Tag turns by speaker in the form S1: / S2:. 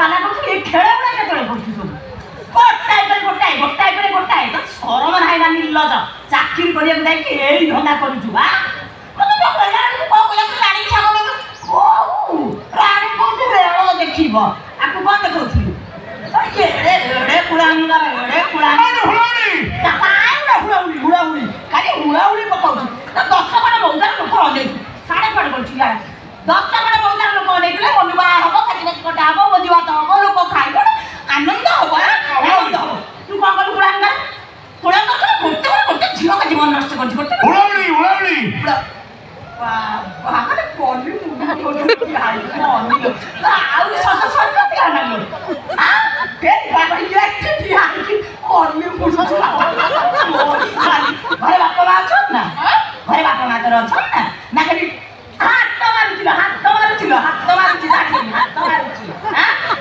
S1: ପାଲା କରୁଛୁ ଏ ଖେଳ ଗୁଡ଼ା କେତେବେଳେ କରୁଛୁ ସବୁ ଗୋଟାଏ ପରେ ଗୋଟାଏ ଗୋଟାଏ ପରେ ଗୋଟାଏ ତ ସରମ ନାହିଁ ନା ନିର୍ଲଜ ଚାକିରି କରିବାକୁ ଯାଇକି ଏଇ ଧନ୍ଦା କରୁଛୁ ଆ ମତେ ତ କହିଲା ବେଳକୁ କଣ କହିବାକୁ ରାଣୀ ଛାଗ ରାଣୀ କୋଉଠି ରେଳ ଦେଖିବ ଆକୁ କଣ ଦେଖଉଥିଲୁ ଏଡ଼େ ଏଡ଼େ କୁଳାଙ୍ଗା ଏଡ଼େ କୁଳାଙ୍ଗା ହୁଳାହୁଳି ଖାଲି ହୁଳାହୁଳି ପକାଉଛି ତ 10 ଖଣ୍ଡ ବଉଦାର ଲୋକ ଅନେଇଛୁ ସାଢ଼େ ଖଣ୍ଡ କରୁଛୁ 10 ଖଣ୍ଡ ବଉଦାର ଲୋକ ଅନେଇଥିଲେ ମନୁ ବାହା ହବ ଖାଲି କଟା ହବ ମୋ ଯିବା